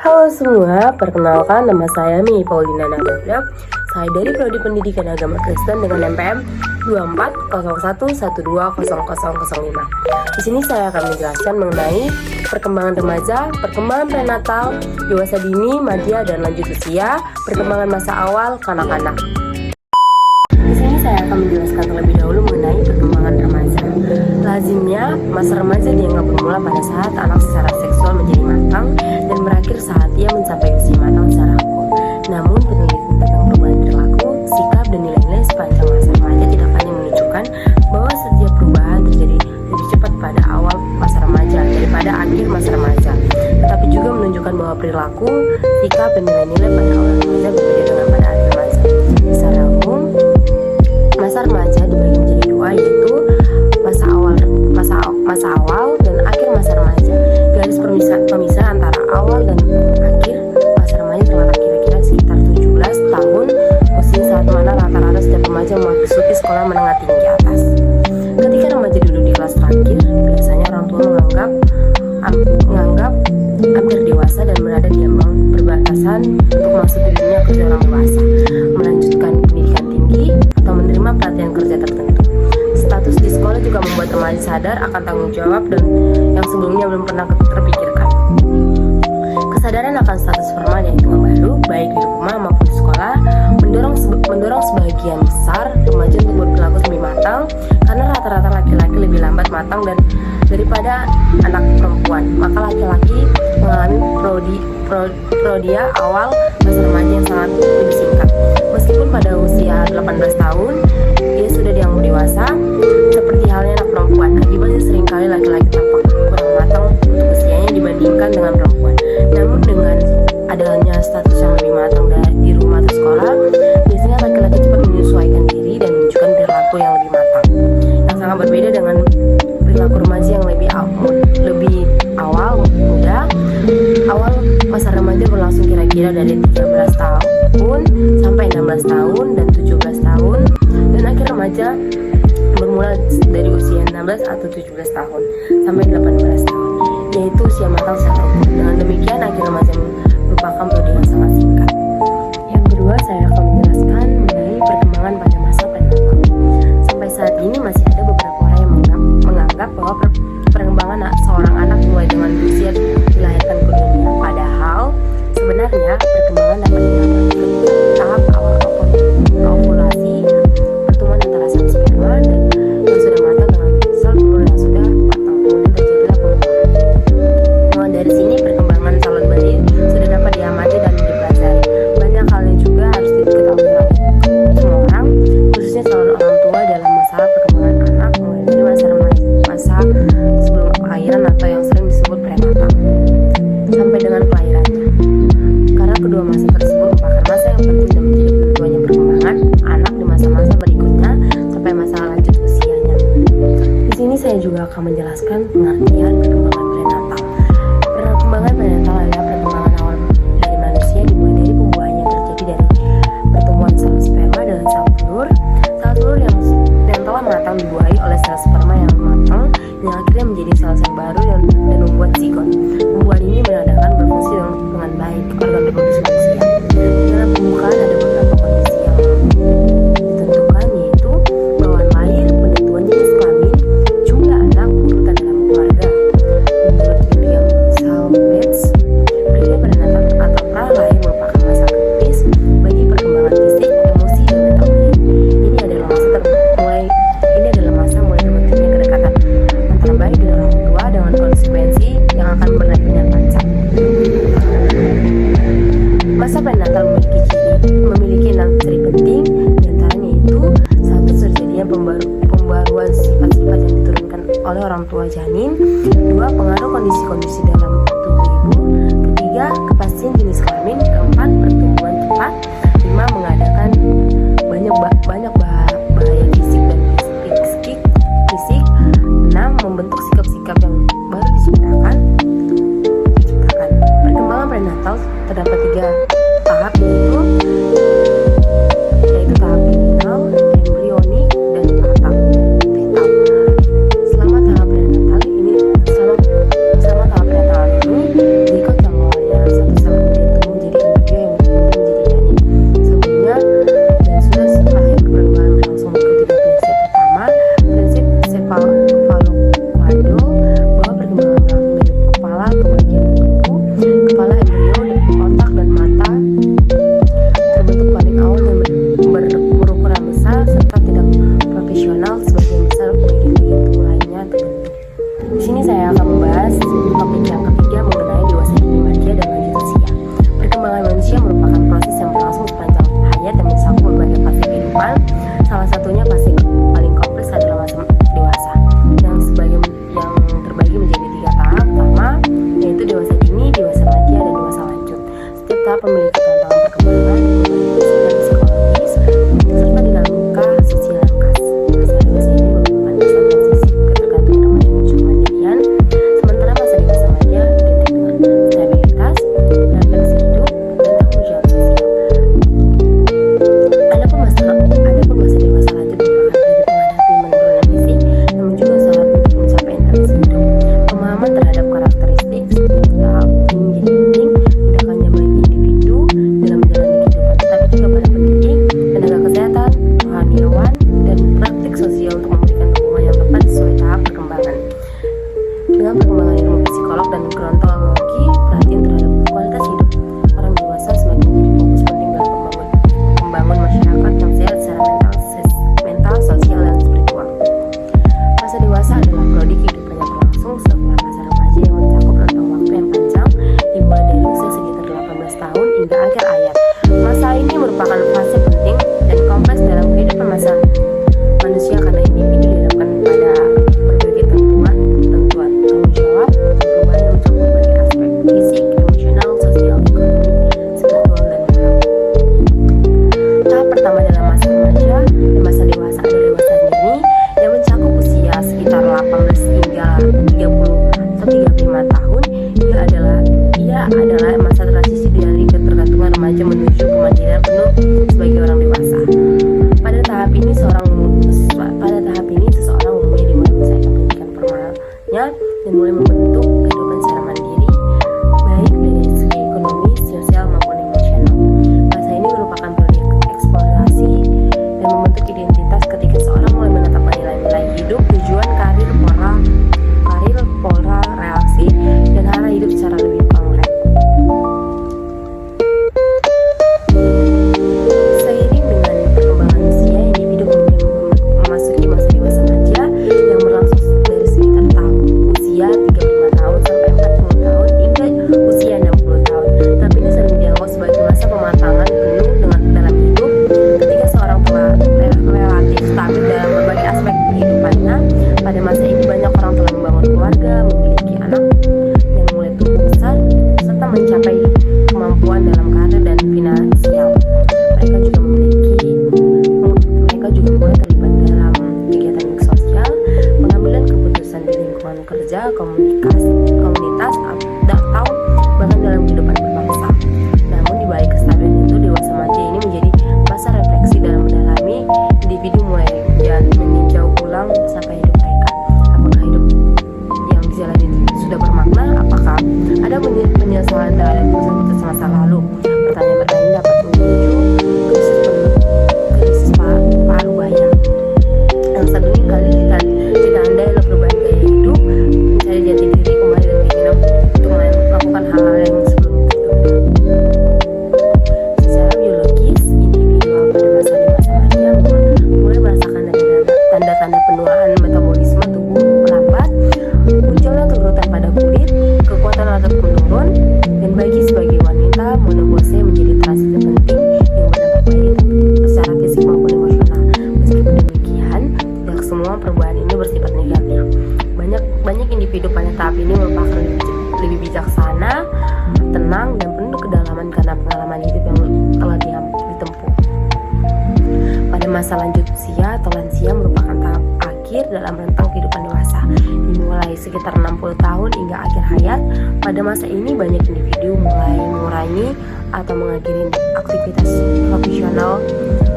Halo semua, perkenalkan nama saya Mi Paulina Nadabra. Saya dari Prodi Pendidikan Agama Kristen dengan NPM 2401120005. Di sini saya akan menjelaskan mengenai perkembangan remaja, perkembangan prenatal, dewasa dini, madya dan lanjut usia, perkembangan masa awal kanak-kanak. Di sini saya akan menjelaskan terlebih dahulu mengenai perkembangan remaja. Lazimnya, masa remaja dianggap bermula pada saat anak secara seksual menjadi matang dan berakhir saat ia mencapai usia matang secara hukum. Namun, penelitian tentang perubahan perilaku, sikap, dan nilai-nilai sepanjang masa remaja tidak hanya menunjukkan bahwa setiap perubahan terjadi lebih cepat pada awal masa remaja daripada akhir masa remaja, tetapi juga menunjukkan bahwa perilaku, sikap, dan nilai-nilai pada awal remaja berbeda dengan pada akhir remaja. Secara umum, masa remaja dibagi menjadi dua, yaitu masa awal dan akhir masa remaja. Garis pemisah antara awal dan akhir masa remaja terletak kira-kira sekitar 17 tahun, usia saat mana rata-rata setiap remaja memasuki sekolah menengah tinggi atas. Ketika remaja duduk di kelas terakhir, biasanya orang tua menganggap hampir dewasa dan berada di ambang perbatasan untuk masuk ke dunia kerja orang dewasa, melanjutkan pendidikan tinggi, atau menerima pelatihan kerja tertentu. Status di sekolah juga membuat remaja sadar akan tanggung jawab dan yang sebelumnya belum pernah terpikirkan. Kesadaran akan status formal yang baru, baik di rumah maupun di sekolah, mendorong sebagian besar remaja untuk berperilaku lebih matang, karena rata-rata laki-laki lebih lambat matang daripada anak perempuan. Maka laki-laki mengalami prodia awal masa remaja yang sangat lebih singkat. Meskipun pada usia 18 tahun ia sudah dianggap dewasa, seperti halnya anak perempuan. Akibatnya seringkali laki-laki tampak kurang matang untuk usianya dibandingkan dengan perempuan. Namun dengan adanya status yang lebih matang di rumah atau sekolah, biasanya laki-laki cepat menyesuaikan diri dan menunjukkan perilaku yang lebih matang, yang sangat berbeda dengan perilaku remaja yang lebih awal muda. Awal masa remaja berlangsung kira-kira dari 13 tahun sampai 16 tahun dan 17 tahun, dan akhir remaja bermula dari usia 16 atau 17 tahun sampai 18 tahun, yaitu usia matang secara ukur. Dengan demikian, akhir remaja merupakan periode yang sangat singkat. Yang kedua, saya akan menjelaskan mengenai perkembangan pada masa prenatal. Sampai saat ini masih ada beberapa orang yang menganggap bahwa perkembangan seorang anak mulai dengan usia dilahirkan ke dunia. Padahal sebenarnya perkembangan dapat dilakukan ketika tahap awal ovulasi, pertemuan antara sel sperma dan yang sudah matang dengan sel telur yang sudah matang, kemudian terjadilah pengubahan. Mulai dari sini perkembangan calon bayi sudah dapat diamati dan dipelajari. Banyak hal yang juga harus diketahui semua orang, khususnya calon orang tua, dalam masalah perkembangan anak mulai dari masa remaja, masa sebelum kelahiran atau yang sering disebut prenatal, sampai dengan kelahirannya. Karena kedua masa tersebut merupakan masa yang penting dan menjadi penentuannya perkembangan anak di masa-masa berikutnya sampai masa lanjut usianya. Di sini saya juga akan menjelaskan pengertian perkembangan prenatal. Perkembangan prenatal adalah perkembangan awal dari manusia, dimulai dari pembuahan yang terjadi dari pertemuan sel sperma dengan sel telur. Sel telur yang telah matang dibuahi oleh sel sperma yang matang, yang akhirnya menjadi sel-sel baru dan membuat zigot. Pembuahan ini menandakan berfungsi dengan baik organ reproduksi manusia. Dalam pembukaan ada beberapa kondisi yang ditentukan, yaitu bawaan lahir, penentuan jenis kelamin, jumlah anak, urutan dalam keluarga. Menurut William Salvage, periode prenatal atau pra-lahir merupakan masa kritis bagi perkembangan fisik, emosi, dan mental bayi. Ini adalah masa mulai terbentuknya kedekatan antara bayi dan orang tua dengan konsekuensi yang akan benar-benar panjang. Masa prenatal memiliki 6 ciri penting, diantaranya itu: 1. Terjadinya pembaruan sifat-sifat yang diturunkan oleh orang tua janin. 2. Pengaruh kondisi-kondisi dalam tubuh ibu. 3. Kepastian jenis kelamin. 4. Pertumbuhan cepat. 5. Mengadakan banyak bahaya fisik dan fisik. 6. Membentuk sikap-sikap yang baru diciptakan. Perkembangan prenatal terdapat 3 tahap, yaitu tahap liminal, embrionik, dan tahap fetal. Selama tahap prenatal ini berikut yang awalnya 1 sampai pun memiliki tantangan perkembangan, komunikasi, dan psikologis, serta dinamika sosial yang khas. Masa dewasa ini merupakan masa transisi ketergantungan remaja menuju kemandirian, sementara masa dewasa remaja identik dengan stabilitas, refleksi hidup, dan tanggung jawab sosial. Adapun masa dewasa lanjut merupakan periode menghadapi menurunnya fisik, namun juga usaha untuk mencapai intervensi hidup. Pemahaman terhadap karakteristik setiap tahap ini menjadi penting, tidak hanya bagi individu dalam menjalani kehidupan, tetapi juga pada pendidik, tenaga kesehatan, rohaniawan, dan praktik sosial untuk memberikan dukungan yang tepat sesuai tahap perkembangan. Dengan perkembangan ilmu psikolog dan gerontologi, perhatian terhadap kualitas hidup orang dewasa semakin menjadi fokus penting dalam membangun masyarakat yang sehat secara mental, sosial, dan spiritual. Masa dewasa adalah prodi kehidupan yang berlangsung setelah masa remaja yang mencakup rentang waktu yang panjang, dimulai dari usia sekitar 18 tahun hingga akhir hayat. Masa ini merupakan fase penting dan kompleks dalam kehidupan manusia karena individu dihadapkan pada berbagai tentuan, tanggung jawab, dan perubahan yang mencakup berbagai aspek fisik, emosional, sosial, ekonomi, spiritual, dan moral. Tahap pertama dalam masa remaja dan masa dewasa adalah dewasa dini yang mencakup usia sekitar 18 hingga 30 atau 35 tahun. Ia adalah masa transisi dari ketergantungan remaja menuju kemandirian penuh sebagai orang dewasa. Pada tahap ini seseorang umumnya dimulai menyelesaikan pendidikan formalnya dan mulai membentuk kehidupan secara mandiri, baik dari segi ekonomi, sosial maupun emosional. Masa ini merupakan periode eksplorasi dan membentuk identitas ketika seorang mulai menetapkan nilai-nilai hidup, tujuan, karir, pola reaksi, dan arah hidup secara lebih konkret. Seiring dengan perkembangan usia, individu kemudian memasuki masa dewasa remaja yang berlangsung dari sekitar usia 35 tahun sampai 40 tahun hingga usia 60 tahun. Tapi ini sering dianggap sebagai masa pematangan penuh dalam hidup ketika seorang telah relatif stabil dalam berbagai aspek kehidupannya. Pada masa ini banyak orang telah membangun keluarga, memiliki anak yang mulai tumbuh besar, serta mencapai kemampuan dalam karir dan finansial. Mereka juga mulai terlibat dalam kegiatan sosial, pengambilan keputusan di lingkungan kerja, komunitas, atau bahkan dalam kehidupan berbangsa. Namun di balik kestabilan itu, dewasa remaja ini menjadi masa refleksi dalam mendalami individu mulai dan meninjau ulang sampai hidup mereka. Apakah hidup yang dijalani sudah bermakna? Apakah ada penyesalan terhadap keputusan masa lalu? Pertanyaan-pertanyaan dapat memicu krisis paruh baya yang sering kali ditandai oleh perubahan gaya hidup, mencari jati diri kembali, dan keinginan untuk melakukan hal-hal yang sebelumnya tertunda. Secara biologis, individu pada masa dewasa remaja mulai merasakan tanda-tanda penuaan metabolisme tubuh melambat, munculnya kerutan pada kulit, kekuatan otot menurun, dan bagi sebagai wanita, menopause menjadi transisi penting yang berdampak baik secara fisik maupun emosional. Meskipun demikian, tidak semua perubahan ini bersifat negatif. Banyak individu pada tahap ini merupakan lebih bijaksana, tenang, dan penuh kedalaman karena pengalaman hidup yang telah ditempuh. Pada masa lanjut usia atau lansia merupakan tahap akhir dalam rentang kehidupan dewasa, dimulai sekitar 60 tahun hingga akhir hayat. Pada masa ini banyak individu mulai mengurangi atau mengakhiri aktivitas profesional,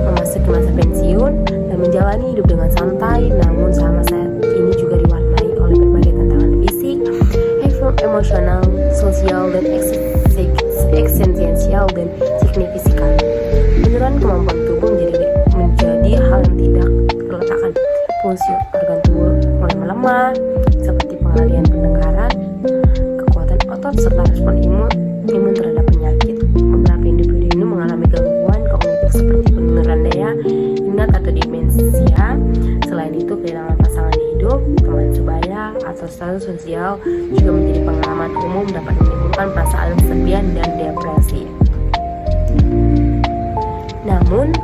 memasuki masa pensiun, dan menjalani hidup dengan santai. Namun masa ini juga diwarnai oleh berbagai tantangan fisik, emosional, sosial, dan eksistensial dan signifikan. Penurunan kemampuan tubuh menjadi hal yang tidak terletakkan. Fungsi organ tubuh mulai melemah, seperti pengalihan pendengaran, kekuatan otot, serta respon imun terhadap penyakit. Beberapa individu ini mengalami gangguan kognitif seperti penurunan daya ingat atau demensia. Selain itu, kehilangan pasangan hidup, teman sebaya, atau status sosial juga menjadi pengalaman umum dapat menimbulkan perasaan kesepian dan depresi. Namun,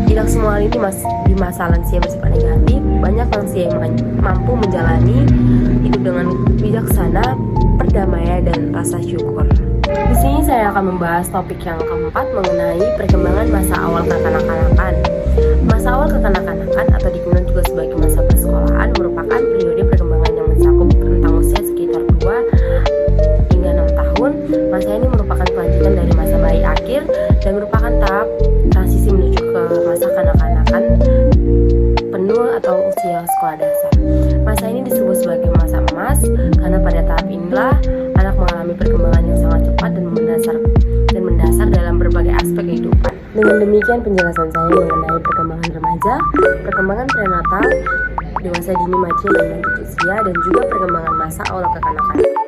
tidak semua hal ini di masa lansia bersifat negatif. Banyak lansia yang mampu menjalani hidup dengan bijaksana, perdamaian, dan rasa syukur. Di sini saya akan membahas topik yang keempat mengenai perkembangan masa awal kekanak-kanakan. Masa awal kekanak-kanakan atau dikenal juga sebagai masa persekolahan merupakan periode perkembangan yang mencakup rentang usia sekitar 2 hingga 6 tahun. Masa ini merupakan kelanjutan dari masa bayi akhir dan merupakan tahap transisi menuju ke masa kanak-kanakan penuh atau usia sekolah dasar. Masa ini disebut sebagai masa emas karena pada tahap inilah anak mengalami perkembangan yang sangat cepat dan mendasar dalam berbagai aspek kehidupan. Dengan demikian penjelasan saya mengenai perkembangan remaja, perkembangan prenatal, dewasa dini, maja dan lanjut usia, dan juga perkembangan masa awal kekanakan.